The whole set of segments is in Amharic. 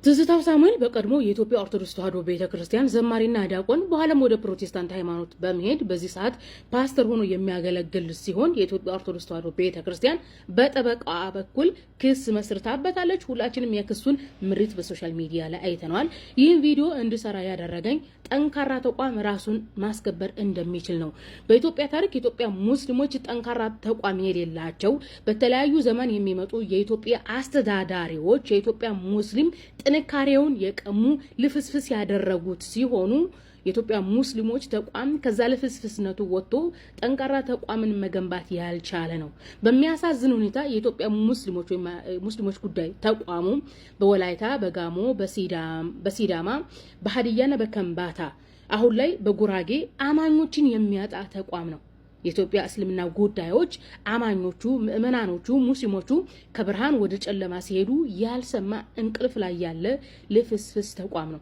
ትዝታው ሳሙኤል በቀድሞ የኢትዮጵያ ኦርቶዶክስ ተዋሕዶ ቤተክርስቲያን ዘማሪና ዲያቆን በኋላም ወደ ፕሮቴስታንት ሃይማኖት በመሄድ በዚህ ሰዓት ፓስተር ሆኖ የሚያገለግል ሲሆን የኢትዮጵያ ኦርቶዶክስ ተዋሕዶ ቤተክርስቲያን በጠበቃዋ በኩል ክስ መስርታበታለች። ሁላችንም የክሱን ምሪት በሶሻል ሚዲያ ላይ አይተናል። ይህን ቪዲዮ እንድሰራ ያደረገኝ ጠንካራ ተቋም ራሱን ማስከበር እንደሚችል ነው። በኢትዮጵያ ታሪክ የኢትዮጵያ ሙስሊሞች ጠንካራ ተቋም የሌላቸው በተለያዩ ዘመን የሚመጡ የኢትዮጵያ አስተዳዳሪዎች የኢትዮጵያ ሙስሊም ጥንካሬውን የቀሙ ልፍስፍስ ያደረጉት ሲሆኑ የኢትዮጵያ ሙስሊሞች ተቋም ከዛ ልፍስፍስነቱ ወጥቶ ጠንካራ ተቋምን መገንባት ያልቻለ ነው። በሚያሳዝን ሁኔታ የኢትዮጵያ ሙስሊሞች ጉዳይ ተቋሙ በወላይታ፣ በጋሞ፣ በሲዳማ፣ በሀዲያና በከምባታ አሁን ላይ በጉራጌ አማኞችን የሚያጣ ተቋም ነው። የኢትዮጵያ እስልምና ጉዳዮች አማኞቹ፣ ምእመናኖቹ፣ ሙስሊሞቹ ከብርሃን ወደ ጨለማ ሲሄዱ ያልሰማ እንቅልፍ ላይ ያለ ልፍስፍስ ተቋም ነው።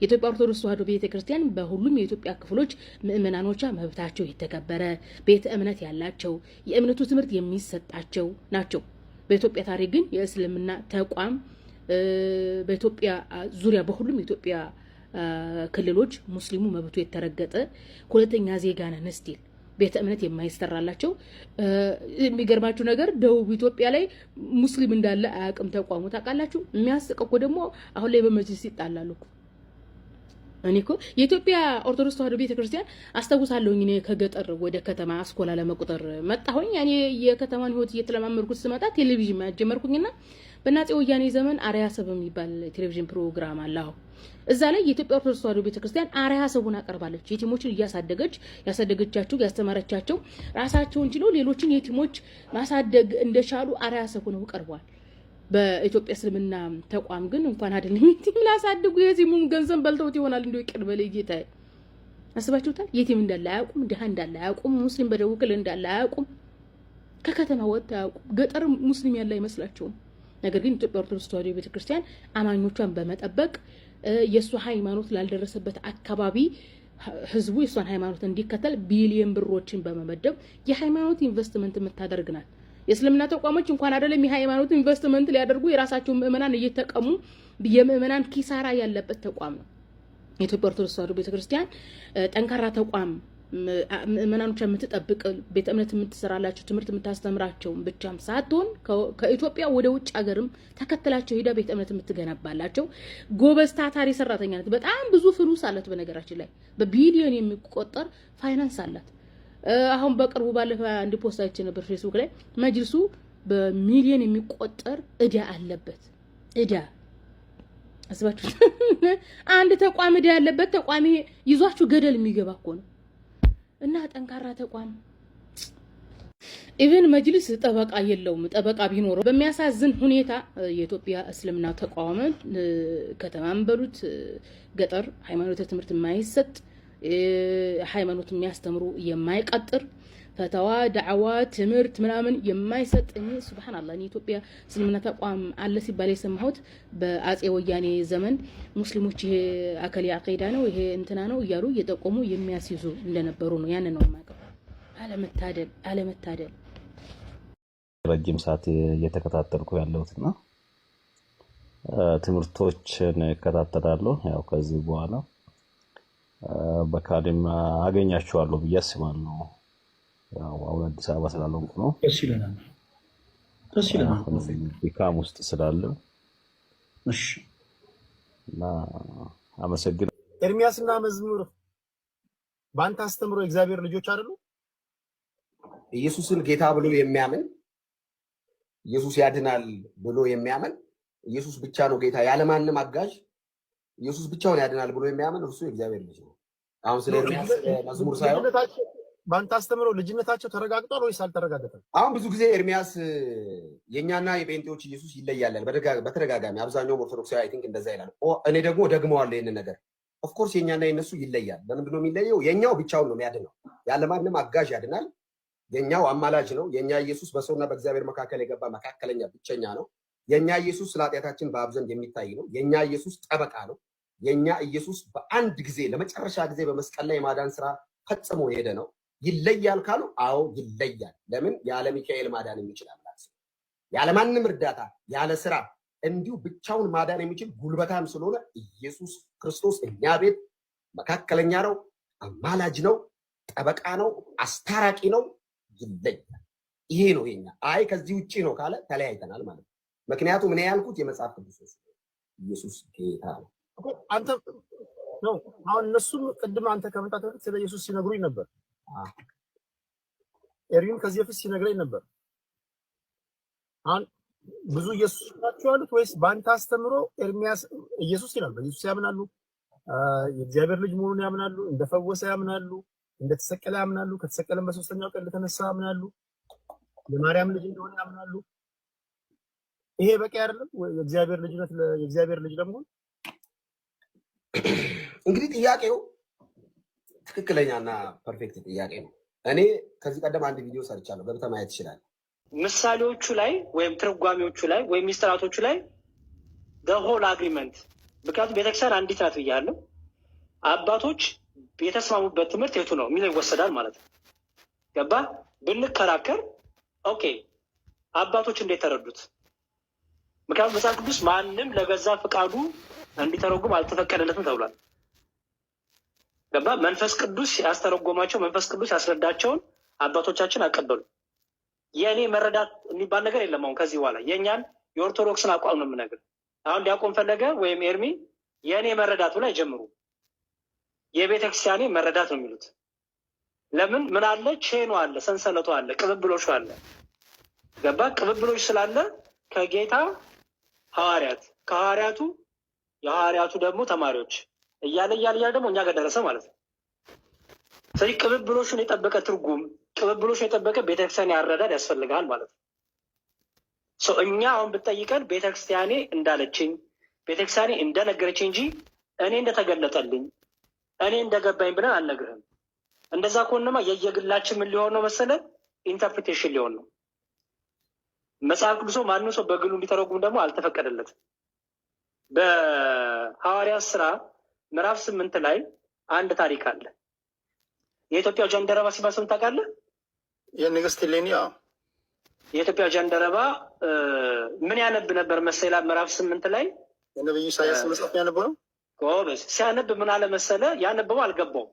የኢትዮጵያ ኦርቶዶክስ ተዋሕዶ ቤተክርስቲያን በሁሉም የኢትዮጵያ ክፍሎች ምእመናኖቿ መብታቸው የተከበረ ቤተ እምነት ያላቸው የእምነቱ ትምህርት የሚሰጣቸው ናቸው። በኢትዮጵያ ታሪክ ግን የእስልምና ተቋም በኢትዮጵያ ዙሪያ በሁሉም የኢትዮጵያ ክልሎች ሙስሊሙ መብቱ የተረገጠ ሁለተኛ ዜጋ ነን ስቲል ቤተ እምነት የማይሰራላቸው። የሚገርማችሁ ነገር ደቡብ ኢትዮጵያ ላይ ሙስሊም እንዳለ አያውቅም ተቋሙ። ታውቃላችሁ? የሚያስቀው ደግሞ አሁን ላይ በመጅልስ ይጣላሉ። እኔ እኮ የኢትዮጵያ ኦርቶዶክስ ተዋሕዶ ቤተክርስቲያን አስታውሳለሁኝ። እኔ ከገጠር ወደ ከተማ አስኮላ ለመቁጠር መጣሁኝ። እኔ የከተማን ህይወት እየተለማመድኩት ስመጣ ቴሌቪዥን ጀመርኩኝና በናፄ ወያኔ ዘመን አርያ ሰብ የሚባል ቴሌቪዥን ፕሮግራም አለ። እዛ ላይ የኢትዮጵያ ኦርቶዶክስ ተዋሕዶ ቤተክርስቲያን አርያ ሰቡን አቀርባለች። የቲሞችን ያሳደገቻቸው ያስተማረቻቸው ራሳቸውን ችለው ሌሎችን የቲሞች ማሳደግ እንደቻሉ አርያ ሰቡ ነው ቀርቧል። በኢትዮጵያ እስልምና ተቋም ግን እንኳን አይደለም የቲም ላሳድጉ የቲሙን ገንዘብ በልተውት ይሆናል። እንደው ይቀርበለ ጌታ አስባችሁታል? የቲም እንዳለ አያውቁም፣ ድሃ እንዳለ አያውቁም፣ ሙስሊም በደቡብ ክልል እንዳለ አያውቁም፣ ከከተማ ወጣ አያውቁም። ገጠር ሙስሊም ያለ አይመስላቸውም። ነገር ግን ኢትዮጵያ ኦርቶዶክስ ተዋሕዶ ቤተክርስቲያን አማኞቿን በመጠበቅ የሷ ሃይማኖት ላልደረሰበት አካባቢ ህዝቡ የሷን ሃይማኖት እንዲከተል ቢሊየን ብሮችን በመመደብ የሃይማኖት ኢንቨስትመንት የምታደርግ ናት። የእስልምና ተቋሞች እንኳን አይደለም የሃይማኖት ኢንቨስትመንት ሊያደርጉ የራሳቸው ምእመናን እየተቀሙ የምእመናን ኪሳራ ያለበት ተቋም ነው። የኢትዮጵያ ኦርቶዶክስ ተዋሕዶ ቤተክርስቲያን ጠንካራ ተቋም ምእመናኖች የምትጠብቅ ቤተ እምነት የምትሰራላቸው ትምህርት የምታስተምራቸው ብቻም ሳትሆን ከኢትዮጵያ ወደ ውጭ ሀገርም ተከትላቸው ሄዳ ቤተ እምነት የምትገነባላቸው ጎበዝ ታታሪ ሰራተኛ ናት። በጣም ብዙ ፍሉስ አላት። በነገራችን ላይ በቢሊዮን የሚቆጠር ፋይናንስ አላት። አሁን በቅርቡ ባለፈ አንድ ፖስት አይቼ ነበር ፌስቡክ ላይ መጅልሱ በሚሊዮን የሚቆጠር እዳ አለበት። እዳ አስባችሁ አንድ ተቋም እዳ ያለበት ተቋም ይዟችሁ ገደል የሚገባ እኮ ነው። እና ጠንካራ ተቋም ኢቭን መጅልስ ጠበቃ የለውም። ጠበቃ ቢኖረው በሚያሳዝን ሁኔታ የኢትዮጵያ እስልምና ተቋም ከተማን በሉት ገጠር ሃይማኖት ትምህርት የማይሰጥ ሃይማኖት የሚያስተምሩ የማይቀጥር ፈተዋ ዳዕዋ ትምህርት ምናምን የማይሰጥ ሱብሃንአላህ የኢትዮጵያ እስልምና ተቋም አለ ሲባል የሰማሁት በአፄ ወያኔ ዘመን ሙስሊሞች ይሄ አከሊ አቂዳ ነው ይሄ እንትና ነው እያሉ እየጠቆሙ የሚያስይዙ እንደነበሩ ነው። ያን ነው የማውቀው። አለመታደል ረጅም ሰዓት እየተከታተልኩ ያለሁትና ትምህርቶችን እከታተላለሁ። ያው ከዚህ በኋላ በካድም አገኛቸዋለሁ ብዬ አስባለሁ። ያው አሁን አዲስ አበባ ስላልሆንኩ ነው። ደስ ይለናል። ቢካም ውስጥ ስላለው እሺ እና አመሰግናለሁ። ኤርሚያስና መዝሙር ባንተ አስተምሮ እግዚአብሔር ልጆች አይደሉ? ኢየሱስን ጌታ ብሎ የሚያምን ኢየሱስ ያድናል ብሎ የሚያምን ኢየሱስ ብቻ ነው ጌታ ያለማንም አጋዥ ኢየሱስ ብቻውን ያድናል ብሎ የሚያምን እርሱ የእግዚአብሔር ልጅ ነው። አሁን ስለ ኤርሚያስ መዝሙር ሳይሆን ባንተ አስተምሮ ልጅነታቸው ተረጋግጧል ወይስ አልተረጋገጠም? አሁን ብዙ ጊዜ ኤርሚያስ የኛና የጴንጤዎች ኢየሱስ ይለያል በተደጋጋሚ አብዛኛው ኦርቶዶክሳዊ አይ ቲንክ እንደዛ ይላል። እኔ ደግሞ ደግመዋለሁ ይሄን ነገር። ኦፍ ኮርስ የኛና የነሱ ይለያል። ለምንድን ነው የሚለየው? የኛው ብቻውን ነው የሚያድነው፣ ያለማንም አጋዥ ያድናል። የኛው አማላጅ ነው። የኛ ኢየሱስ በሰውና በእግዚአብሔር መካከል የገባ መካከለኛ ብቸኛ ነው። የኛ ኢየሱስ ስለ ኃጢአታችን በአብ ዘንድ የሚታይ ነው። የኛ ኢየሱስ ጠበቃ ነው። የኛ ኢየሱስ በአንድ ጊዜ ለመጨረሻ ጊዜ በመስቀል ላይ የማዳን ስራ ፈጽሞ ሄደ ነው። ይለያል ካሉ አዎ ይለያል። ለምን? ያለ ሚካኤል ማዳን የሚችል አምላክ ያለ ማንም እርዳታ ያለ ስራ እንዲሁ ብቻውን ማዳን የሚችል ጉልበታም ስለሆነ ኢየሱስ ክርስቶስ እኛ ቤት መካከለኛ ነው፣ አማላጅ ነው፣ ጠበቃ ነው፣ አስታራቂ ነው፣ ይለያል። ይሄ ነው የኛ። አይ ከዚህ ውጪ ነው ካለ ተለያይተናል ማለት ነው። ምክንያቱም እኔ ያልኩት የመጽሐፍ ቅዱስ ኢየሱስ ጌታ ነው። አንተ ነው አሁን እነሱም ቅድም አንተ ከመጣ ስለ ኢየሱስ ሲነግሩኝ ነበር። ኤሪም ከዚህ በፊት ሲነግረኝ ነበር። አሁን ብዙ ኢየሱስ ናቸው ያሉት ወይስ በአንተ አስተምሮ ኤርሚያስ ኢየሱስ ይላል? በኢየሱስ ያምናሉ፣ የእግዚአብሔር ልጅ መሆኑን ያምናሉ፣ እንደፈወሰ ያምናሉ፣ እንደተሰቀለ ያምናሉ፣ ከተሰቀለም በሶስተኛው ቀን እንደተነሳ ያምናሉ፣ የማርያም ልጅ እንደሆነ ያምናሉ። ይሄ በቂ አይደለም ወይ? የእግዚአብሔር ልጅነት የእግዚአብሔር ልጅ ለመሆን እንግዲህ ጥያቄው ትክክለኛና ፐርፌክት ጥያቄ ነው። እኔ ከዚህ ቀደም አንድ ቪዲዮ ሰርቻለሁ፣ ገብተህ ማየት ትችላለህ። ምሳሌዎቹ ላይ ወይም ትርጓሜዎቹ ላይ ወይም ሚስጥራቶቹ ላይ ሆል አግሪመንት። ምክንያቱም ቤተክርስቲያን አንዲት ናት ብያለሁ። አባቶች የተስማሙበት ትምህርት የቱ ነው የሚለው ይወሰዳል ማለት ነው። ገባ? ብንከራከር ኦኬ፣ አባቶች እንዴት ተረዱት? ምክንያቱም መጽሐፍ ቅዱስ ማንም ለገዛ ፈቃዱ እንዲተረጉም አልተፈቀደለትም ተብሏል። ገባ? መንፈስ ቅዱስ ያስተረጎማቸው፣ መንፈስ ቅዱስ ያስረዳቸውን አባቶቻችን አቀበሉ። የእኔ መረዳት የሚባል ነገር የለም። አሁን ከዚህ በኋላ የእኛን የኦርቶዶክስን አቋም ነው የምነግር። አሁን ዲያቆን ፈለገ ወይም ኤርሚ የእኔ መረዳቱ ላይ ጀምሩ፣ የቤተክርስቲያኔ መረዳት ነው የሚሉት። ለምን? ምን አለ? ቼኑ አለ፣ ሰንሰለቱ አለ፣ ቅብብሎሹ አለ። ገባ? ቅብብሎች ስላለ ከጌታ ሐዋርያት፣ ከሐዋርያቱ የሐዋርያቱ ደግሞ ተማሪዎች እያለ ደግሞ እኛ ጋር ደረሰ ማለት ነው። ስለዚህ ቅብብሎሹን የጠበቀ ትርጉም፣ ቅብብሎሹን የጠበቀ ቤተክርስቲያን ያረዳድ ያስፈልጋል ማለት ነው። እኛ አሁን ብትጠይቀን ቤተክርስቲያኔ እንዳለችኝ፣ ቤተክርስቲያኔ እንደነገረችኝ እንጂ እኔ እንደተገለጠልኝ እኔ እንደገባኝ ብለን አልነግርህም። እንደዛ ከሆነማ የየግላችን ምን ሊሆን ነው መሰለ? ኢንተርፕሪቴሽን ሊሆን ነው። መጽሐፍ ቅዱስ ማንም ሰው በግሉ እንዲተረጉም ደግሞ አልተፈቀደለትም። በሐዋርያት ስራ ምዕራፍ 8 ላይ አንድ ታሪክ አለ። የኢትዮጵያ ጃንደረባ ሲባል ሰምተህ ታውቃለህ? የንግስት እሌኒ የኢትዮጵያ ጃንደረባ ምን ያነብ ነበር መሰላ? ምዕራፍ 8 ላይ የነብዩ ኢሳያስ መጽሐፍ ያነበው ጎበዝ። ሲያነብ ምን አለ መሰለ? ያነበበው አልገባውም፣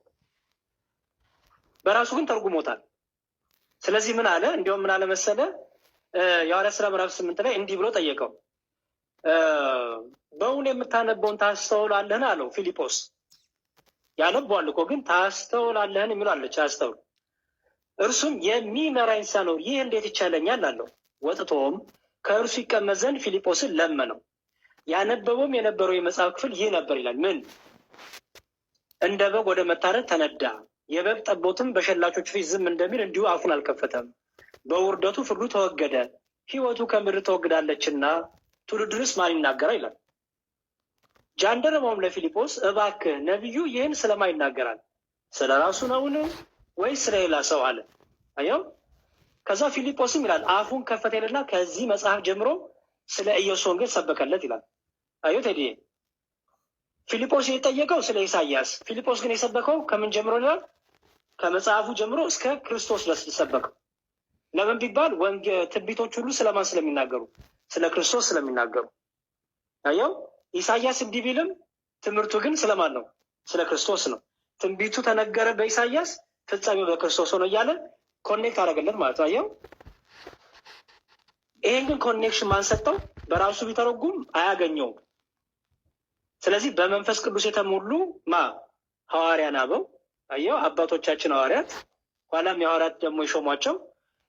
በራሱ ግን ተርጉሞታል። ስለዚህ ምን አለ? እንዲያውም ምን አለ መሰለ? የሐዋርያት ስራ ምዕራፍ 8 ላይ እንዲህ ብሎ ጠየቀው። በእውን የምታነበውን ታስተውላለህን አለው ፊልጶስ። ያነበዋል እኮ ግን ታስተውላለህን የሚለው አለች፣ አስተውል። እርሱም የሚመራኝ ሳይኖር ይህ እንዴት ይቻለኛል አለው። ወጥቶም ከእርሱ ይቀመጥ ዘንድ ፊልጶስን ለመነው። ያነበበውም የነበረው የመጽሐፍ ክፍል ይህ ነበር ይላል። ምን? እንደ በግ ወደ መታረድ ተነዳ፣ የበግ ጠቦትም በሸላቾች ፊት ዝም እንደሚል እንዲሁ አፉን አልከፈተም። በውርደቱ ፍርዱ ተወገደ፣ ሕይወቱ ከምድር ተወግዳለችና ትውልድንስ ማን ይናገራል ይላል። ጃንደረባውም ለፊልጶስ እባክህ ነቢዩ ይህን ስለማን ይናገራል? ስለ ራሱ ነውን ወይስ ስለ ሌላ ሰው አለ። አየው። ከዛ ፊልጶስም ይላል አፉን ከፈተልና ከዚህ መጽሐፍ ጀምሮ ስለ ኢየሱስ ወንጌል ሰበከለት ይላል። አየው ቴዲ፣ ፊልጶስ የጠየቀው ስለ ኢሳያስ፣ ፊልጶስ ግን የሰበከው ከምን ጀምሮ ይላል? ከመጽሐፉ ጀምሮ እስከ ክርስቶስ ድረስ ሰበከው። ለምን ቢባል ትንቢቶች ሁሉ ስለማን ስለሚናገሩ? ስለ ክርስቶስ ስለሚናገሩ። አየው። ኢሳያስ እንዲህ ቢልም ትምህርቱ ግን ስለማን ነው? ስለ ክርስቶስ ነው። ትንቢቱ ተነገረ በኢሳያስ፣ ፍጻሜው በክርስቶስ ሆኖ እያለ ኮኔክት አደረገለት ማለት ነው። አየው። ይሄን ግን ኮኔክሽን ማንሰጠው በራሱ ቢተረጉም አያገኘውም። ስለዚህ በመንፈስ ቅዱስ የተሞሉ ሐዋርያን አበው፣ አየው፣ አባቶቻችን ሐዋርያት፣ ኋላም የሐዋርያት ደግሞ የሾሟቸው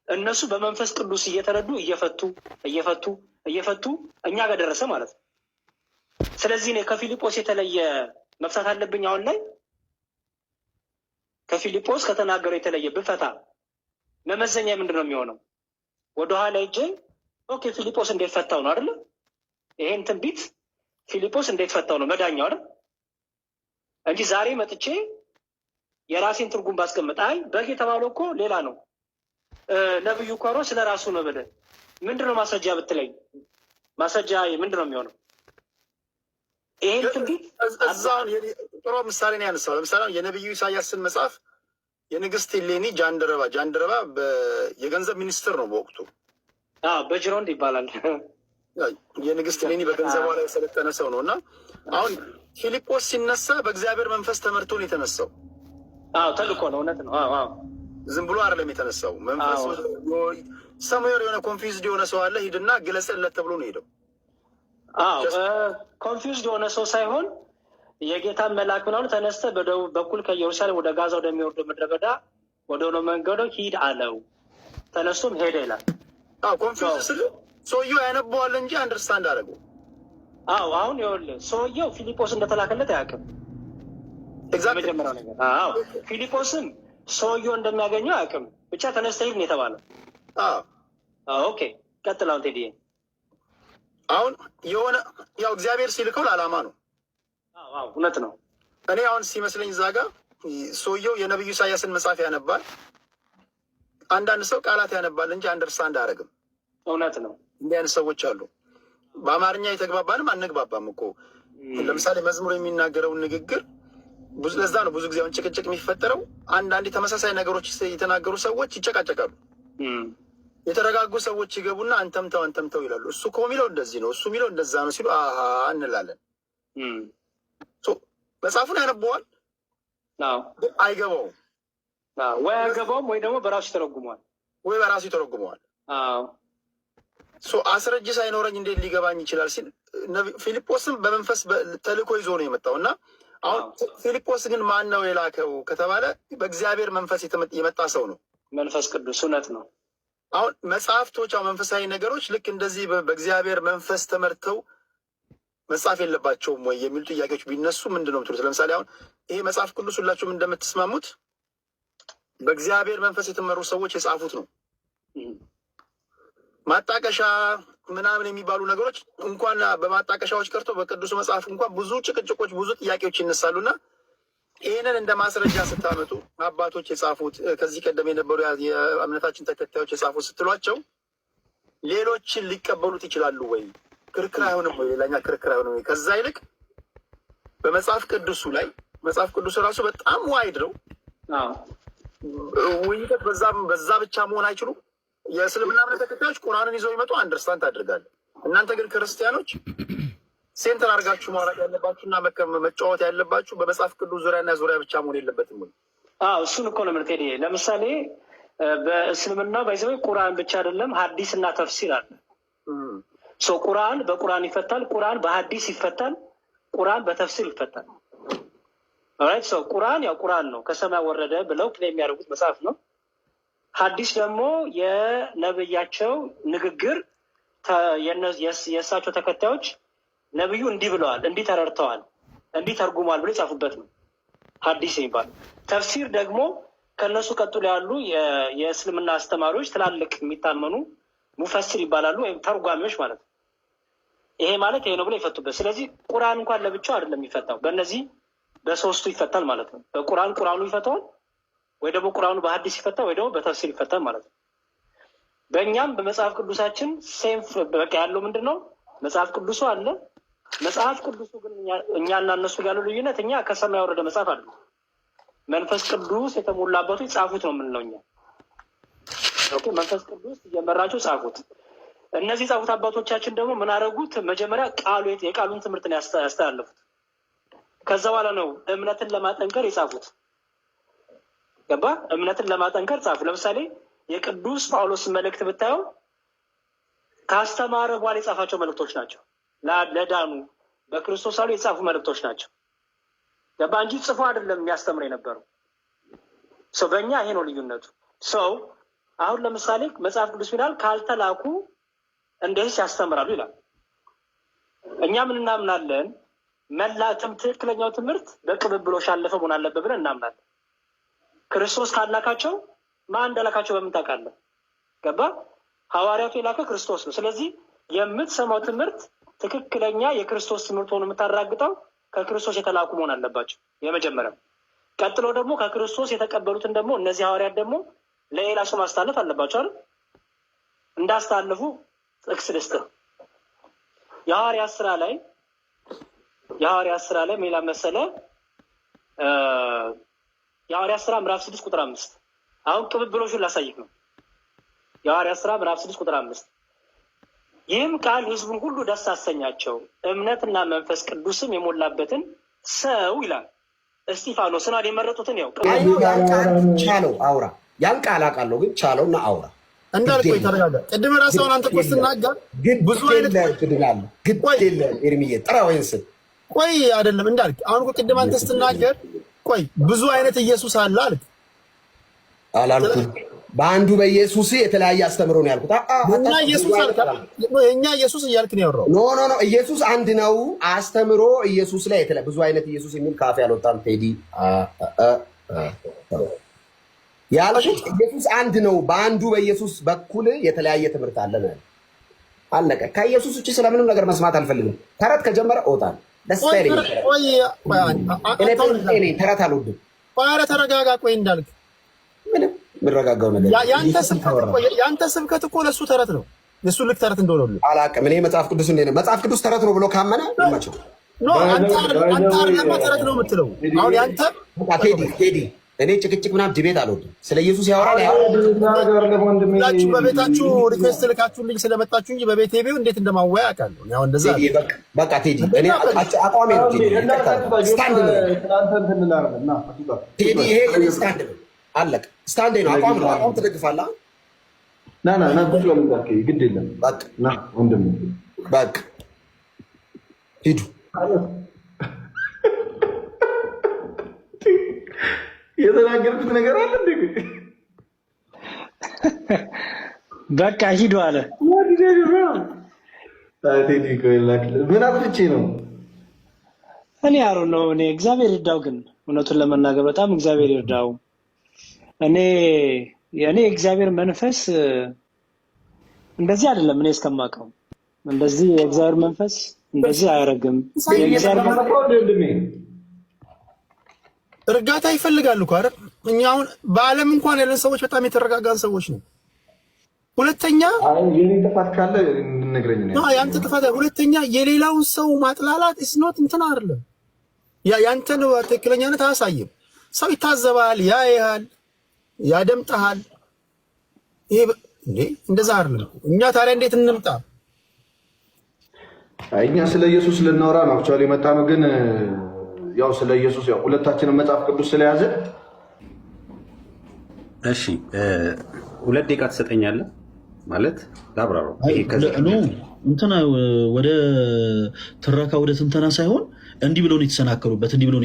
እነሱ በመንፈስ ቅዱስ እየተረዱ እየፈቱ እኛ ጋር ደረሰ ማለት ነው። ስለዚህ እኔ ከፊልጶስ የተለየ መፍታት አለብኝ? አሁን ላይ ከፊልጶስ ከተናገረው የተለየ ብፈታ መመዘኛ ምንድን ነው የሚሆነው? ወደኋላ ሄጄ ኦኬ ፊልጶስ እንዴት ፈታው ነው አይደለ? ይሄን ትንቢት ፊልጶስ እንዴት ፈታው ነው መዳኛው አይደል? እንጂ ዛሬ መጥቼ የራሴን ትርጉም ባስቀምጥ አይ በግ የተባለው እኮ ሌላ ነው፣ ነብዩ እኮ ስለ ራሱ ነው ብለህ ምንድነው ማስረጃ ብትለኝ ማስረጃ ምንድን ነው የሚሆነው? ይሄን ትንቢት እዛውን ጥሩ ምሳሌ ነው ያነሳው። ለምሳሌ የነብዩ ኢሳያስን መጽሐፍ የንግስት እሌኒ ጃንደረባ የገንዘብ ሚኒስትር ነው በወቅቱ። በጅሮንድ ይባላል። የንግስት ሌኒ በገንዘቧ ላይ የሰለጠነ ሰው ነው። እና አሁን ፊልጶስ ሲነሳ በእግዚአብሔር መንፈስ ተመርቶ ነው የተነሳው። ተልኮ ነው። እውነት ነው። ዝም ብሎ አይደለም የተነሳው። መንፈስ ሰሙኤል የሆነ ኮንፊውዝድ የሆነ ሰው አለ፣ ሂድና ግለጽለት ተብሎ ነው ሄደው። ኮንፊውዝድ የሆነ ሰው ሳይሆን የጌታን መልአክ ምናምን ተነስተ በደቡብ በኩል ከኢየሩሳሌም ወደ ጋዛ ወደሚወርደው ምድረ በዳ ወደ ሆነ መንገዶች ሂድ አለው። ተነስቶም ሄደ ይላል። ኮንፊውዝ ስል ሰውየው ያነበዋል እንጂ አንደርስታንድ አደረገው። አሁን ይኸውልህ ሰውየው ፊልጶስ እንደተላከለት አያውቅም። መጀመሪያው ነገር ፊልጶስም ሰውየው እንደሚያገኘው አያውቅም። ብቻ ተነስተህ ሂድ ነው የተባለው። ኦኬ ቀጥል። አሁን ቴዲ አሁን የሆነ ያው እግዚአብሔር ሲልከው ለዓላማ ነው። እውነት ነው። እኔ አሁን ሲመስለኝ እዛ ጋር ሰውየው የነቢዩ ኢሳያስን መጽሐፍ ያነባል። አንዳንድ ሰው ቃላት ያነባል እንጂ አንደርስታንድ አያደርግም። እውነት ነው። እንዲህ አይነት ሰዎች አሉ። በአማርኛ የተግባባንም አንግባባም እኮ። ለምሳሌ መዝሙር የሚናገረውን ንግግር ለዛ ነው ብዙ ጊዜ አሁን ጭቅጭቅ የሚፈጠረው። አንዳንድ ተመሳሳይ ነገሮች የተናገሩ ሰዎች ይጨቃጨቃሉ። የተረጋጉ ሰዎች ይገቡና አንተምተው ይላሉ። እሱ እኮ የሚለው እንደዚህ ነው፣ እሱ የሚለው እንደዛ ነው ሲሉ እንላለን። መጽሐፉን ያነበዋል፣ አይገባውም። ወይ አይገባውም ወይ ደግሞ በራሱ ይተረጉመዋል። አስረጅ ሳይኖረኝ እንዴት ሊገባኝ ይችላል ሲል ፊልጶስም በመንፈስ ተልእኮ ይዞ ነው የመጣው። እና አሁን ፊልጶስ ግን ማን ነው የላከው ከተባለ በእግዚአብሔር መንፈስ የመጣ ሰው ነው፣ መንፈስ ቅዱስ። እውነት ነው። አሁን መጽሐፍቶች መንፈሳዊ ነገሮች ልክ እንደዚህ በእግዚአብሔር መንፈስ ተመርተው መጽሐፍ የለባቸውም ወይ የሚሉ ጥያቄዎች ቢነሱ ምንድን ነው የምትሉት? ለምሳሌ አሁን ይሄ መጽሐፍ ቅዱስ ሁላችሁም እንደምትስማሙት በእግዚአብሔር መንፈስ የተመሩ ሰዎች የጻፉት ነው። ማጣቀሻ ምናምን የሚባሉ ነገሮች እንኳን በማጣቀሻዎች ቀርቶ በቅዱሱ መጽሐፍ እንኳን ብዙ ጭቅጭቆች፣ ብዙ ጥያቄዎች ይነሳሉና ይህንን እንደ ማስረጃ ስታመጡ አባቶች የጻፉት ከዚህ ቀደም የነበሩ የእምነታችን ተከታዮች የጻፉት ስትሏቸው ሌሎችን ሊቀበሉት ይችላሉ ወይ? ክርክር አይሆንም ወይ? ሌላኛ ክርክር አይሆንም ወይ? ከዛ ይልቅ በመጽሐፍ ቅዱሱ ላይ መጽሐፍ ቅዱስ ራሱ በጣም ዋይድ ነው። ውይይቶች በዛ ብቻ መሆን አይችሉም። የእስልምና እምነት ተከታዮች ቁርአንን ይዘው ይመጡ፣ አንደርስታንድ ታደርጋለህ። እናንተ ግን ክርስቲያኖች ሴንተር አድርጋችሁ ማውራት ያለባችሁ እና መጫወት ያለባችሁ በመጽሐፍ ቅዱስ ዙሪያና ዙሪያ ብቻ መሆን የለበትም ወይ? እሱን እኮ ነው ምርቴ። ለምሳሌ በእስልምና ባይዘው ቁርአን ብቻ አይደለም ሀዲስ እና ተፍሲር አለ። ቁርአን በቁርአን ይፈታል፣ ቁርአን በሀዲስ ይፈታል፣ ቁርአን በተፍሲር ይፈታል። ኦራይት ቁርአን ያው ቁርአን ነው ከሰማይ ወረደ ብለው ክሌም የሚያደርጉት መጽሐፍ ነው። ሀዲስ ደግሞ የነብያቸው ንግግር የእሳቸው ተከታዮች ነብዩ እንዲህ ብለዋል፣ እንዲህ ተረድተዋል፣ እንዲህ ተርጉሟል ብሎ የጻፉበት ነው ሀዲስ የሚባል። ተፍሲር ደግሞ ከእነሱ ቀጥሎ ያሉ የእስልምና አስተማሪዎች ትላልቅ የሚታመኑ ሙፈሲር ይባላሉ፣ ወይም ተርጓሚዎች ማለት ነው። ይሄ ማለት ይሄ ነው ብሎ የፈቱበት። ስለዚህ ቁርአን እንኳን ለብቻው አይደለም የሚፈታው፣ በእነዚህ በሶስቱ ይፈታል ማለት ነው። ቁርአኑ ይፈታዋል፣ ወይ ደግሞ ቁርአኑ በሀዲስ ይፈታል፣ ወይ ደግሞ በተፍሲር ይፈታል ማለት ነው። በእኛም በመጽሐፍ ቅዱሳችን ሴንፍ በቃ ያለው ምንድን ነው? መጽሐፍ ቅዱሱ አለ። መጽሐፍ ቅዱሱ ግን እኛና እነሱ ያለው ልዩነት፣ እኛ ከሰማይ ያወረደ መጽሐፍ አለ፣ መንፈስ ቅዱስ የተሞላበቱ ጻፉት ነው የምንለው እኛ። ኦኬ መንፈስ ቅዱስ እየመራቸው ጻፉት። እነዚህ ጻፉት አባቶቻችን ደግሞ ምን አደረጉት? መጀመሪያ የቃሉን ትምህርት ነው ያስተላለፉት። ከዛ በኋላ ነው እምነትን ለማጠንከር የጻፉት። ገባ? እምነትን ለማጠንከር ጻፉ። ለምሳሌ የቅዱስ ጳውሎስ መልእክት ብታየው ካስተማረ በኋላ የጻፋቸው መልእክቶች ናቸው። ለዳኑ በክርስቶስ አሉ የጻፉ መልእክቶች ናቸው። ገባ? እንጂ ጽፎ አይደለም የሚያስተምር የነበረው ሰው። በእኛ ይሄ ነው ልዩነቱ። ሰው አሁን ለምሳሌ መጽሐፍ ቅዱስ ይላል ካልተላኩ እንደዚህ ያስተምራሉ ይላል። እኛ ምን እናምናለን? ትክክለኛው ትምህርት በቅብብሎሽ ያለፈ መሆን አለበት ብለን እናምናለን። ክርስቶስ ካላካቸው ማን እንደላካቸው በምን ታውቃለህ? ገባ? ሐዋርያቱ የላከ ክርስቶስ ነው። ስለዚህ የምትሰማው ትምህርት ትክክለኛ የክርስቶስ ትምህርት ሆኖ የምታራግጠው ከክርስቶስ የተላኩ መሆን አለባቸው የመጀመሪያው። ቀጥሎ ደግሞ ከክርስቶስ የተቀበሉትን ደግሞ እነዚህ ሐዋርያት ደግሞ ለሌላ ሰው ማስተላለፍ አለባቸው አይደል? እንዳስተላለፉ ጥቅስ ልስጥህ። የሐዋርያት ስራ ላይ ሜላ መሰለ የሐዋርያት ስራ ምዕራፍ 6 ቁጥር 5 አሁን ቅብብሎሹን ላሳይክ ነው። የሐዋርያት ስራ ምዕራፍ 6 ቁጥር 5 ይህም ቃል ሕዝቡን ሁሉ ደስ አሰኛቸው፣ እምነትና መንፈስ ቅዱስም የሞላበትን ሰው ይላል። እስጢፋኖስን የመረጡትን ያው ቻለው አውራ ያን ቃል አውቃለሁ፣ ግን ቻለው እና አውራ እንዳልኩ ተረጋጋ። ቅድም ራስህን አንተ እኮ ስትናገር ብዙ አይነት ግድላለ ግድ የለም ኤርሚዬ ጥራ ወይንስ ቆይ አይደለም እንዳልክ አሁን እኮ ቅድም አንተ ስትናገር ቆይ ብዙ አይነት ኢየሱስ አለ አልክ አላልኩም። በአንዱ በኢየሱስ የተለያየ አስተምሮ ነው ያልኩት። እና ኢየሱስ አልካ የኛ ኢየሱስ እያልክ ነው ያወራው። ኖ ኢየሱስ አንድ ነው። አስተምሮ ኢየሱስ ላይ የተለያየ ብዙ አይነት ኢየሱስ የሚል ካፌ ያልወጣም ቴዲ ያልኩት ኢየሱስ አንድ ነው። በአንዱ በኢየሱስ በኩል የተለያየ ትምህርት አለ ነው አለቀ። ከኢየሱስ ውጪ ስለምንም ነገር መስማት አልፈልግም። ተረት ከጀመረ እወጣለሁ። ደስ አይለኝም። እኔ ተረት አልወድም። ኧረ ተረጋጋ። ቆይ እንዳልክ ምንም የምረጋጋው ነገር ያንተ ስብከት እኮ ለእሱ ተረት ነው። የእሱ ልክ ተረት እንደሆነ አላውቅም። እኔ መጽሐፍ ቅዱስ መጽሐፍ ቅዱስ ተረት ነው ብሎ ካመነ ይመቸው። አንተ ተረት ነው የምትለው አሁን ያንተ ቴዲ እኔ ጭቅጭቅ ምናምን ዲቤት አልወድም። ስለ ኢየሱስ ያወራል። ሁላችሁ በቤታችሁ ሪኩዌስት ልካችሁልኝ ስለመጣችሁ እንጂ በቤቴ ቢሆን እንዴት እንደማወያ አውቃለሁ። ያው እንደዛ በቃ ቴዲ እኔ አቋሜ ነው። ስታንድ ነው ቴዲ፣ ይሄ እኔ ስታንድ ነው። አለቀ። ስታንድ ነው። አቋም ነው። አቋም ትደግፋለህ። ና ብዙ ለምታርክ ግድ የለም። በቃ ና ወንድም በቃ ሂዱ። የተናገርኩት ነገር አለ እንዴ? በቃ ሂዱ አለ። ምን አጥፍቼ ነው? እኔ አሩ ነው። እኔ እግዚአብሔር ይርዳው። ግን እውነቱን ለመናገር በጣም እግዚአብሔር ይርዳው። እኔ እግዚአብሔር መንፈስ እንደዚህ አይደለም። እኔ እስከማውቀው እንደዚህ የእግዚአብሔር መንፈስ እንደዚህ አያረግም። እርጋታ ይፈልጋሉ እኮ አይደል? እኛ አሁን በዓለም እንኳን ያለን ሰዎች በጣም የተረጋጋን ሰዎች ነው። ሁለተኛ የኔ ጥፋት ካለ እንነግረኝ ነው። ያንተ ጥፋት። ሁለተኛ የሌላውን ሰው ማጥላላት ኢስኖት እንትን አይደለም። ያንተን ትክክለኛነት አያሳይም። ሰው ይታዘባል፣ ያያል፣ ያደምጣል። ይሄ እንዴ እንደዛ አይደለም። እኛ ታዲያ እንዴት እንምጣ? እኛ ስለ ኢየሱስ ልናወራ ነው አክቹዋሊ የመጣ ነው። ግን ያው ስለ ኢየሱስ ያው ሁለታችንም መጽሐፍ ቅዱስ ስለያዘ እሺ 2 ደቂቃ ትሰጠኛለህ ማለት ላብራራው። እንትና ወደ ትረካ ወደ ትንተና ሳይሆን እንዲህ ብለው ነው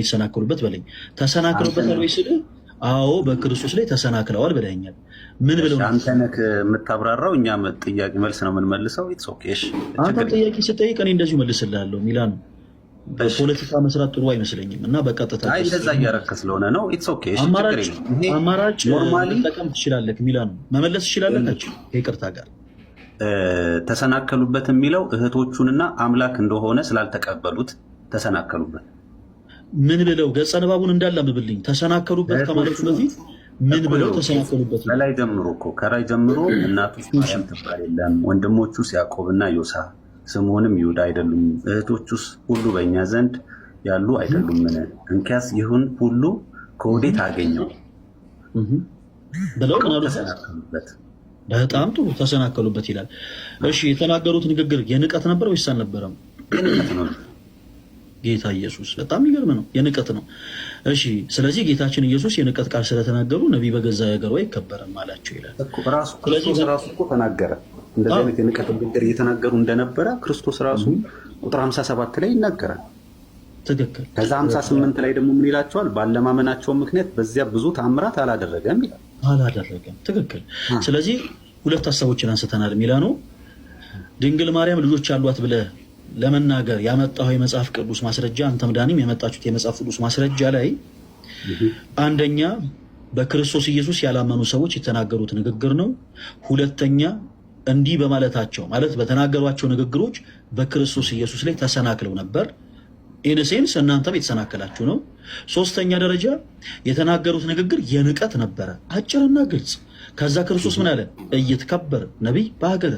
የተሰናከሉበት በለኝ። ተሰናክለውበታል ወይ ስልህ አዎ በክርስቶስ ላይ ተሰናክለዋል ብለኛል። ምን ብለው አንተ ነህ የምታብራራው፣ እኛ ጥያቄ መልስ ነው የምንመልሰው። ኢትስ ኦኬ። እሺ አንተ ጥያቄ ስጠይቅ እኔ እንደዚሁ መልስልሃለሁ። ሚላን ፖለቲካ መስራት ጥሩ አይመስለኝም እና በቀጥታ አይ እንደዛ እያረከ ስለሆነ ነው። ኢትስ ኦኬ። እሺ አማራጭ ኖርማሊ ተጠቀም ትችላለህ። ሚላን መመለስ ትችላለህ ናቸው ይቅርታ ጋር ተሰናከሉበት የሚለው እህቶቹንና አምላክ እንደሆነ ስላልተቀበሉት ተሰናከሉበት። ምን ብለው ገጸ ንባቡን እንዳላምብልኝ ተሰናከሉበት ከማለቱ በፊት ምን ብለው ተሰናከሉበት? ከላይ ጀምሮ እኮ ከላይ ጀምሮ እናቱ ማርያም ትባል የለም፣ ወንድሞቹስ ያዕቆብና ዮሳ ስምዖንም ይሁዳ አይደሉም? እህቶቹስ ሁሉ በእኛ ዘንድ ያሉ አይደሉምን? እንኪያስ ይሁን ሁሉ ከወዴት አገኘው ብለው ተሰናከሉበት። በጣም ጥሩ ተሰናከሉበት ይላል። እሺ የተናገሩት ንግግር የንቀት ነበር ወይስ አልነበረም? የንቀት ነው። ጌታ ኢየሱስ በጣም የሚገርም ነው። የንቀት ነው። እሺ ስለዚህ ጌታችን ኢየሱስ የንቀት ቃል ስለተናገሩ ነቢይ በገዛ ሀገሩ አይከበርም አላቸው ይላል። ክርስቶስ ራሱ እኮ ተናገረ። እንደዚህ አይነት የንቀት ንግግር እየተናገሩ እንደነበረ ክርስቶስ ራሱ ቁጥር 57 ላይ ይናገራል። ትክክል። ከዛ 58 ላይ ደግሞ ምን ይላቸዋል? ባለማመናቸው ምክንያት በዚያ ብዙ ተአምራት አላደረገም ይላል። አላደረገም። ትክክል። ስለዚህ ሁለት ሀሳቦችን አንስተናል። ሚላኖ ድንግል ማርያም ልጆች አሏት ብለህ ለመናገር ያመጣው የመጽሐፍ ቅዱስ ማስረጃ፣ አንተም ዳኒም የመጣችሁት የመጽሐፍ ቅዱስ ማስረጃ ላይ አንደኛ በክርስቶስ ኢየሱስ ያላመኑ ሰዎች የተናገሩት ንግግር ነው። ሁለተኛ እንዲህ በማለታቸው ማለት በተናገሯቸው ንግግሮች በክርስቶስ ኢየሱስ ላይ ተሰናክለው ነበር። ኢንሴንስ እናንተም የተሰናከላችሁ ነው። ሶስተኛ ደረጃ የተናገሩት ንግግር የንቀት ነበረ፣ አጭርና ግልጽ። ከዛ ክርስቶስ ምን አለ? እይትከበር ነቢይ በሀገረ፣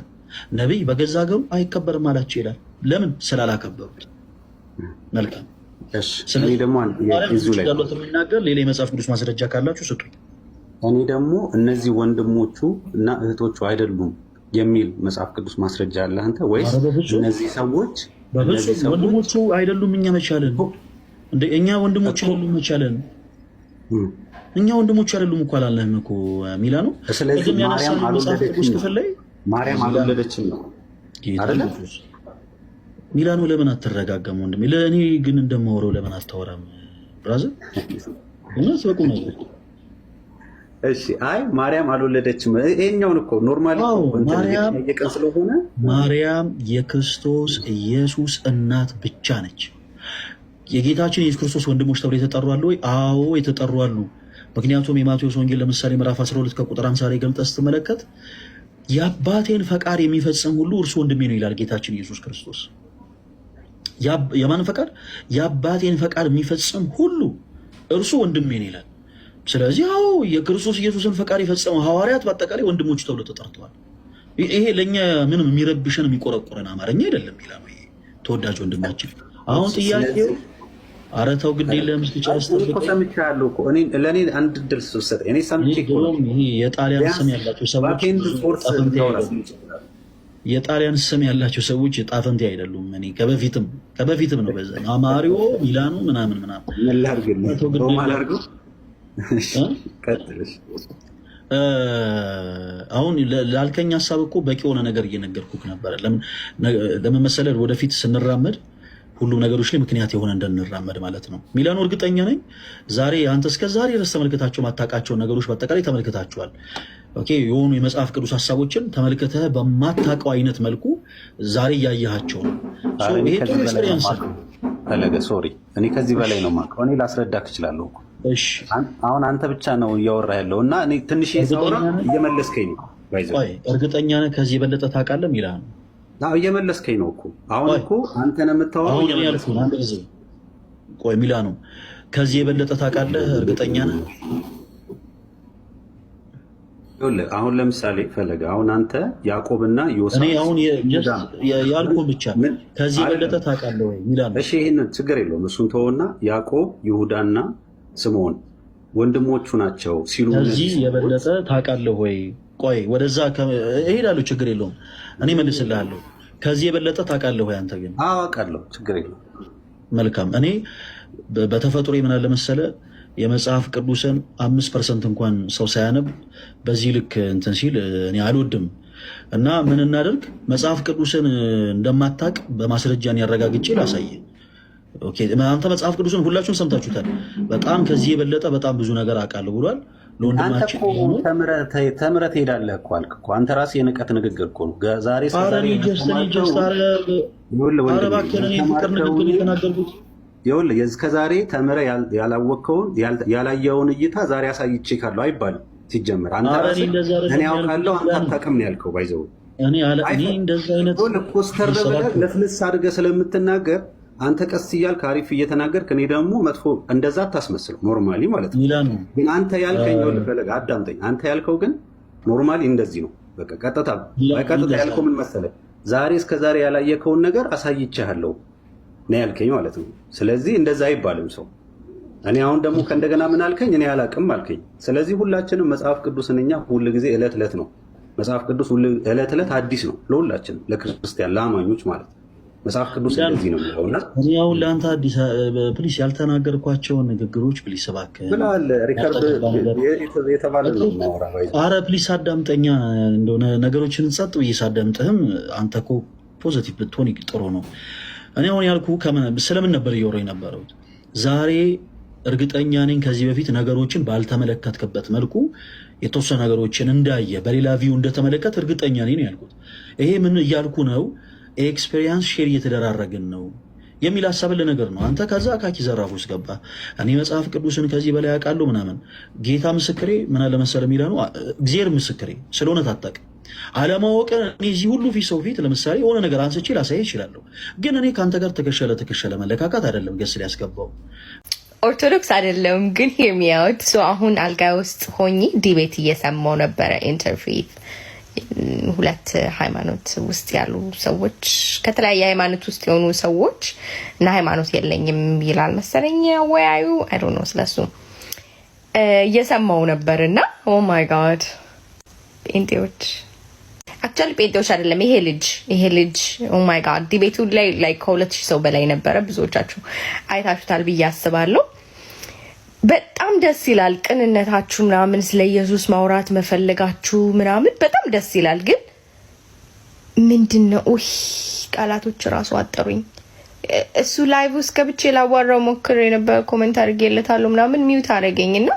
ነቢይ በገዛ ሀገሩ አይከበርም አላቸው ይላል። ለምን? ስላላከበሩት። መልካም። እኔ ደግሞ የሚናገር ሌላ የመጽሐፍ ቅዱስ ማስረጃ ካላችሁ ስጡ። እኔ ደግሞ እነዚህ ወንድሞቹ እና እህቶቹ አይደሉም የሚል መጽሐፍ ቅዱስ ማስረጃ አለ አንተ ወይስ እነዚህ ሰዎች ወንድሞቹ አይደሉም? እኛ መቻለን እንደ እኛ ወንድሞቹ አይደሉም መቻለን እኛ ወንድሞቹ አይደሉም እኮ አላለህም እኮ ሚላ ነው። ስለዚህ ማርያም አልወለደችም ነው አይደለ? ሚላ ነው። ለምን አትረጋጋም ወንድሜ? ለእኔ ግን እንደማወራው ለምን አታወራም ብራዘር? እነሱ በቁ ነው። እሺ አይ ማርያም አልወለደችም። ይሄኛውን እኮ ኖርማሊ ማርያም የቀን ስለሆነ ማርያም የክርስቶስ ኢየሱስ እናት ብቻ ነች። የጌታችን የኢየሱስ ክርስቶስ ወንድሞች ተብለው የተጠሩ አሉ ወይ? አዎ የተጠሩ አሉ። ምክንያቱም የማቴዎስ ወንጌል ለምሳሌ ምዕራፍ 12 ከቁጥር 50 ላይ ገልጠህ ስትመለከት የአባቴን ፈቃድ የሚፈጽም ሁሉ እርሱ ወንድሜ ነው ይላል ጌታችን ኢየሱስ ክርስቶስ። የማን ፈቃድ? የአባቴን ፈቃድ የሚፈጽም ሁሉ እርሱ ወንድሜ ነው ይላል። ስለዚህ አዎ የክርስቶስ ኢየሱስን ፈቃድ የፈጸሙ ሐዋርያት በአጠቃላይ ወንድሞች ተብለው ተጠርተዋል። ይሄ ለእኛ ምንም የሚረብሸን የሚቆረቆረን አማርኛ አይደለም ይላል ይሄ ተወዳጅ ወንድማችን። አሁን ጥያቄው ኧረ ተው ግድ የለህም ስትጨርስ ሰምቻለሁ እኮ ለእኔ አንድ ድል ስትሰጥ እኔ ሰምቼ ይሄ የጣሊያን ስም ያላቸው ሰዎች የጣሊያን ስም ያላቸው ሰዎች ጣፈንቴ አይደሉም። እኔ ከበፊትም ነው በዛ አማሪዮ ሚላኖ ምናምን አሁን ላልከኝ ሀሳብ እኮ በቂ የሆነ ነገር እየነገርኩህ ነበረ። ለምን መሰለህ ወደፊት ስንራመድ ሁሉም ነገሮች ላይ ምክንያት የሆነ እንድንራመድ ማለት ነው። ሚላኑ እርግጠኛ ነኝ ዛሬ አንተ እስከ ዛሬ ድረስ ተመልክታቸው ማታውቃቸውን ነገሮች በአጠቃላይ ተመልክታቸዋል። ኦኬ የሆኑ የመጽሐፍ ቅዱስ ሀሳቦችን ተመልክተህ በማታውቀው አይነት መልኩ ዛሬ እያየሃቸው ነው። ይሄ ጥሩ ኤክስፔሪየንስ ነው። ፈለገ ሶሪ፣ እኔ ከዚህ በላይ ነው የማውቀው። እኔ ላስረዳህ እችላለሁ። እሺ አሁን አንተ ብቻ ነው እያወራህ ያለው እና እኔ ትንሽ ሳወራ እየመለስከኝ ነው። እርግጠኛ ነህ ከዚህ የበለጠ ታውቃለህ ሚላኑ? እየመለስከኝ ነው እኮ አሁን እኮ አንተ ነው የምታወራው። ቆይ ሚላኑ ከዚህ የበለጠ ታውቃለህ እርግጠኛ ነህ? አሁን ለምሳሌ ፈለገ አሁን አንተ ያዕቆብና ዮሴፍ እኔ አሁን ያልኩህ ብቻ ከዚህ የበለጠ ታውቃለህ ወይ ሚላኑ? እሺ ይሄንን ችግር የለውም እሱን ተወውና ያዕቆብ ይሁዳና ስምዖን ወንድሞቹ ናቸው ሲሉ ከዚህ የበለጠ ታውቃለህ ወይ? ቆይ ወደዛ እሄዳለሁ፣ ችግር የለውም እኔ መልስልሃለሁ። ከዚህ የበለጠ ታውቃለህ ወይ አንተ? ግን አውቃለሁ፣ ችግር የለውም። መልካም። እኔ በተፈጥሮ ምን አለ መሰለህ የመጽሐፍ ቅዱስን 5% እንኳን ሰው ሳያነብ በዚህ ልክ እንትን ሲል እኔ አልወድም። እና ምን እናደርግ መጽሐፍ ቅዱስን እንደማታውቅ በማስረጃን ያረጋግጬ ላሳየ። ኦኬ አንተ መጽሐፍ ቅዱስን ሁላችሁም ሰምታችሁታል። በጣም ከዚህ የበለጠ በጣም ብዙ ነገር አውቃለሁ ብሏል ለወንድማችን። ተምረህ ትሄዳለህ እኮ አልክ እኮ አንተ ራስህ የንቀት ንግግር እኮ ነው። ዛሬ እስከዛሬ ተምረህ ያላወቅከውን ያላየኸውን እይታ ዛሬ አሳይቼ ካለው አይባልም። ሲጀመር አንተ ራስህ እኔ ያውቃለሁ አንተ አታውቅም ነው ያልከው። ባይዘው ኮስተር ብለህ ለፍልስ አድርገህ ስለምትናገር አንተ ቀስ እያልክ አሪፍ እየተናገርክ እኔ ደግሞ መጥፎ እንደዛ አታስመስለው። ኖርማሊ ማለት ነው። ግን አንተ ያልከኝ ፈለገ አዳምጠኝ። አንተ ያልከው ግን ኖርማሊ እንደዚህ ነው። በቃ ቀጥታ ያልከው ምን መሰለህ ዛሬ እስከዛሬ ያላየከውን ነገር አሳይቼሃለሁ ነው ያልከኝ ማለት ነው። ስለዚህ እንደዛ አይባልም ሰው። እኔ አሁን ደግሞ ከእንደገና ምን አልከኝ? እኔ አላቅም አልከኝ። ስለዚህ ሁላችንም መጽሐፍ ቅዱስን እኛ ሁል ጊዜ ዕለት ዕለት ነው መጽሐፍ ቅዱስ ዕለት ዕለት አዲስ ነው ለሁላችንም፣ ለክርስቲያን ለአማኞች ማለት ነው። መጽሐፍ ቅዱስ እንደዚህ ነው የሚለውና እኔ አሁን ለአንተ አዲስ ፕሊስ ያልተናገርኳቸውን ንግግሮች ፕሊስ እባክህ ብለሃል። ሪከርድ የተባለ ነው የማወራው። ኧረ ፕሊስ አዳምጠኛ እንደሆነ ነገሮችን ጸጥ ብዬ ሳዳምጥህም አንተ እኮ ፖዚቲቭ ብትሆን ጥሩ ነው። እኔ አሁን ያልኩህ ስለምን ነበር እያወራሁ የነበረው? ዛሬ እርግጠኛ ነኝ ከዚህ በፊት ነገሮችን ባልተመለከትክበት መልኩ የተወሰኑ ነገሮችን እንዳየ በሌላ ቪው እንደተመለከት እርግጠኛ ነኝ ነው ያልኩት። ይሄ ምን እያልኩ ነው? ኤክስፔሪንስ ሼር እየተደራረግን ነው የሚል ሀሳብ ለነገር ነው። አንተ ከዛ አካኪ ዘራፍ ውስጥ ገባ። እኔ መጽሐፍ ቅዱስን ከዚህ በላይ ያውቃለሁ ምናምን። ጌታ ምስክሬ ምን አለ መሰለህ ሚላኑ፣ እግዚአብሔር ምስክሬ ስለሆነ አታውቅም። አለማወቅን እኔ እዚህ ሁሉ ፊት ሰው ፊት ለምሳሌ የሆነ ነገር አንስቼ ላሳይ ይችላለሁ። ግን እኔ ከአንተ ጋር ተከሸለ መለካካት አይደለም ገስ ሊያስገባው ኦርቶዶክስ አይደለም። ግን ሂር ሚ አውት። አሁን አልጋ ውስጥ ሆኜ ዲቤት እየሰማው ነበረ ኢንተርፌት ሁለት ሃይማኖት ውስጥ ያሉ ሰዎች ከተለያየ ሃይማኖት ውስጥ የሆኑ ሰዎች እና ሃይማኖት የለኝም ይላል መሰለኝ ወያዩ አይ ዶንት ኖ ስለሱ እየሰማው ነበርና ኦ ማይ ጋድ ጴንጤዎች አክቹዋሊ ጴንጤዎች አይደለም ይሄ ልጅ ኦ ማይ ጋድ ዲቤቱ ላይ ከ2000 ሰው በላይ ነበረ። ብዙዎቻችሁ አይታችሁታል ብዬ አስባለሁ። በጣም ደስ ይላል ቅንነታችሁ ምናምን ስለ ኢየሱስ ማውራት መፈለጋችሁ ምናምን በጣም ደስ ይላል። ግን ምንድነው ቃላቶች ራሱ አጠሩኝ። እሱ ላይቭ ውስጥ ገብቼ ላዋራው ሞክሬ ነበር፣ ኮሜንት አድርጌለታለሁ ምናምን ሚውት አደረገኝና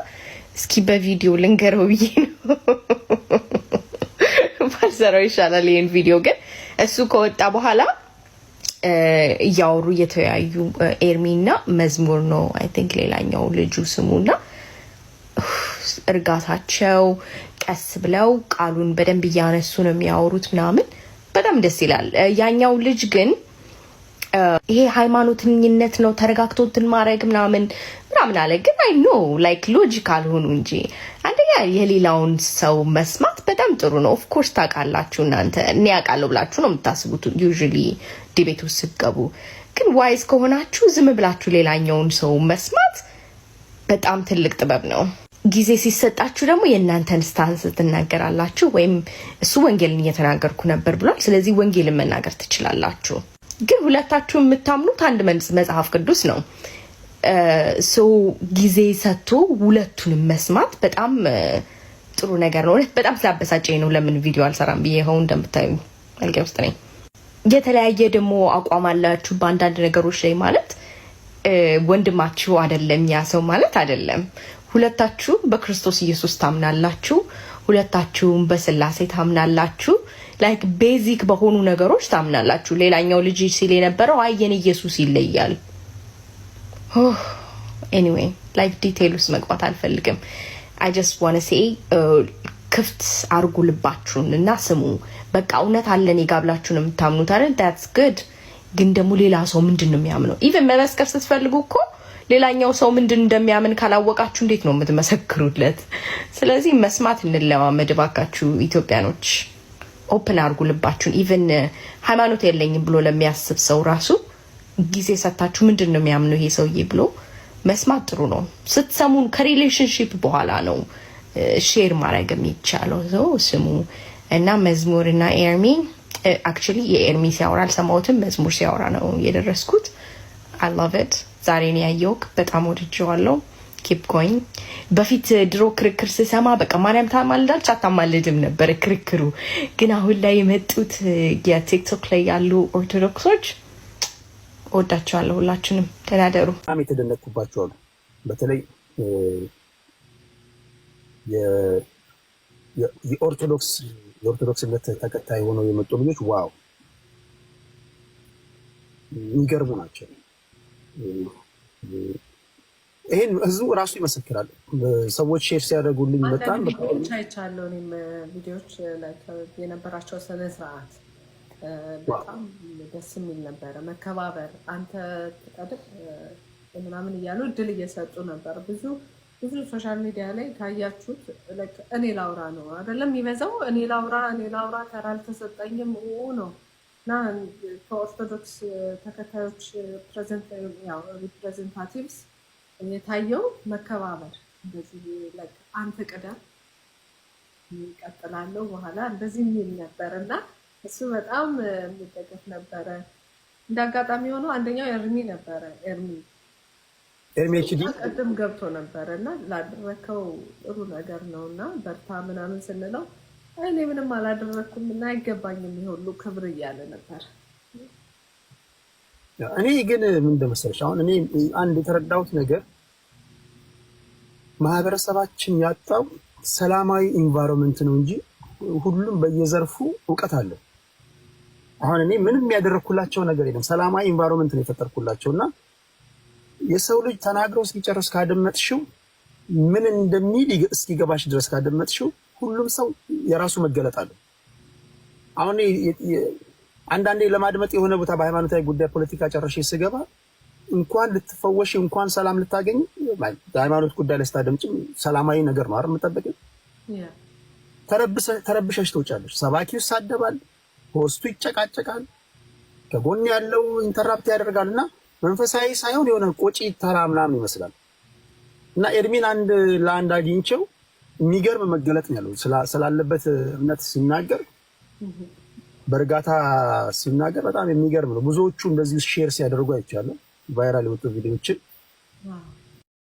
እስኪ በቪዲዮ ልንገረው ብዬ ነው ባልሰራው ይሻላል ይሄን ቪዲዮ። ግን እሱ ከወጣ በኋላ እያወሩ እየተወያዩ ኤርሚና መዝሙር ነው አይ ቲንክ ሌላኛው ልጁ ስሙና እርጋታቸው ቀስ ብለው ቃሉን በደንብ እያነሱ ነው የሚያወሩት ምናምን በጣም ደስ ይላል። ያኛው ልጅ ግን ይሄ ሃይማኖተኝነት ነው ተረጋግቶትን ማድረግ ምናምን አለ። ግን አይ ኖ ላይክ ሎጂካል ሆኑ እንጂ አንደኛ የሌላውን ሰው መስማት በጣም ጥሩ ነው። ኦፍ ኮርስ ታውቃላችሁ እናንተ እኔ ያውቃለሁ ብላችሁ ነው የምታስቡት ዩዥሊ ዲቤት ውስጥ ስትገቡ። ግን ዋይዝ ከሆናችሁ ዝም ብላችሁ ሌላኛውን ሰው መስማት በጣም ትልቅ ጥበብ ነው። ጊዜ ሲሰጣችሁ ደግሞ የእናንተን ስታንስ ትናገራላችሁ። ወይም እሱ ወንጌልን እየተናገርኩ ነበር ብሏል፣ ስለዚህ ወንጌልን መናገር ትችላላችሁ። ግን ሁለታችሁ የምታምኑት አንድ መጽሐፍ ቅዱስ ነው። ሰው ጊዜ ሰጥቶ ሁለቱንም መስማት በጣም ጥሩ ነገር ነው። በጣም ስላበሳጨኝ ነው ለምን ቪዲዮ አልሰራም ብዬ ሆን እንደምታዩ አልጋ ውስጥ ነኝ። የተለያየ ደግሞ አቋም አላችሁ በአንዳንድ ነገሮች ላይ ማለት ወንድማችሁ አይደለም ያ ሰው ማለት አይደለም። ሁለታችሁ በክርስቶስ ኢየሱስ ታምናላችሁ፣ ሁለታችሁም በስላሴ ታምናላችሁ። ላይክ ቤዚክ በሆኑ ነገሮች ታምናላችሁ። ሌላኛው ልጅ ሲል የነበረው አየን ኢየሱስ ይለያል። ኤኒዌይ ላይክ ዲቴል ውስጥ መግባት አልፈልግም። አይ ጀስት ዋና ሴይ ክፍት አርጉ ልባችሁን እና ስሙ። በቃ እውነት አለን ይጋብላችሁ ነው የምታምኑት አይደል? that's good። ግን ደግሞ ሌላ ሰው ምንድነው የሚያምነው? ኢቭን መመስከር ስትፈልጉ እኮ ሌላኛው ሰው ምንድን እንደሚያምን ካላወቃችሁ እንዴት ነው የምትመሰክሩለት? ስለዚህ መስማት እንለማመድ ባካችሁ ኢትዮጵያኖች። ኦፕን አርጉ ልባችሁን። ኢቭን ሃይማኖት የለኝም ብሎ ለሚያስብ ሰው ራሱ ጊዜ ሰጣችሁ ምንድነው የሚያምነው ይሄ ሰውዬ ብሎ መስማት ጥሩ ነው። ስትሰሙን ከሪሌሽንሺፕ በኋላ ነው ሼር ማድረግ የሚቻለው። ሰው ስሙ እና መዝሙርና ኤርሚ አክቹሊ የኤርሚ ሲያወራ አልሰማሁትም፣ መዝሙር ሲያወራ ነው የደረስኩት። I love it። ዛሬ ነው ያየሁት፣ በጣም ወድጄዋለሁ። ኪፕ ጎይንግ። በፊት ድሮ ክርክር ስሰማ በቃ ማርያም ታማልዳለች አታማልድም ነበር ክርክሩ። ግን አሁን ላይ የመጡት የቲክቶክ ላይ ያሉ ኦርቶዶክሶች ወዳቸዋለሁ። ሁላችንም ተናደሩ። በጣም የተደነቅኩባቸው አሉ። በተለይ የኦርቶዶክስነት ተከታይ ሆነው የመጡ ልጆች ዋው የሚገርሙ ናቸው። ይሄን ህዝቡ ራሱ ይመሰክራል። ሰዎች ሼር ሲያደርጉልኝ በጣም አይቻለሁ። እኔም ቪዲዮዎች ላይ የነበራቸው ስነ ስርዓት በጣም ደስ የሚል ነበረ። መከባበር፣ አንተ ተቀድም ምናምን እያሉ እድል እየሰጡ ነበር። ብዙ ሶሻል ሚዲያ ላይ ካያችሁት እኔ ላውራ ነው አይደለም የሚበዛው። እኔ ላውራ ተራ አልተሰጠኝም ነው እና ከኦርቶዶክስ ተከታዮች ሪፕሬዘንታቲቭስ የታየው መከባበር፣ እንደዚህ አንተ ቅደም ይቀጥላለሁ በኋላ እንደዚህ የሚል ነበር እና እሱ በጣም የሚደገፍ ነበረ። እንደ አጋጣሚ ሆኖ አንደኛው ኤርሚ ነበረ። ኤርሚ ቅድም ገብቶ ነበረ እና ላደረከው ጥሩ ነገር ነው እና በርታ ምናምን ስንለው እኔ ምንም አላደረኩም እና አይገባኝም ይሁሉ ክብር እያለ ነበር። እኔ ግን ምን እንደመሰለሽ አሁን እኔ አንድ የተረዳሁት ነገር ማህበረሰባችን ያጣው ሰላማዊ ኢንቫይሮንመንት ነው እንጂ ሁሉም በየዘርፉ እውቀት አለው። አሁን እኔ ምንም ያደረኩላቸው ነገር የለም። ሰላማዊ ኢንቫይሮንመንት ነው የፈጠርኩላቸውና የሰው ልጅ ተናግሮ እስኪጨርስ ካደመጥሽው ምን እንደሚል እስኪገባሽ ድረስ ካደመጥሽው ሁሉም ሰው የራሱ መገለጥ አለው። አሁን አንዳንዴ ለማድመጥ የሆነ ቦታ በሃይማኖታዊ ጉዳይ ፖለቲካ ጨርሼ ስገባ እንኳን ልትፈወሽ እንኳን ሰላም ልታገኝ በሃይማኖት ጉዳይ ላይ ስታደምጪ ሰላማዊ ነገር ነው አይደል የምጠብቀው። ተረብሸሽ ትወጫለሽ። ሰባኪው ይሳደባል፣ ሆስቱ ይጨቃጨቃል፣ ከጎን ያለው ኢንተራፕት ያደርጋልና መንፈሳዊ ሳይሆን የሆነ ቆጪ ተራ ምናምን ይመስላል። እና ኤርሚን ለአንድ አግኝቼው የሚገርም መገለጥ ነው ያለው ስላለበት እምነት ሲናገር በእርጋታ ሲናገር በጣም የሚገርም ነው። ብዙዎቹ እንደዚህ ሼር ሲያደርጉ አይቻለሁ፣ ቫይራል የወጡ ቪዲዮዎችን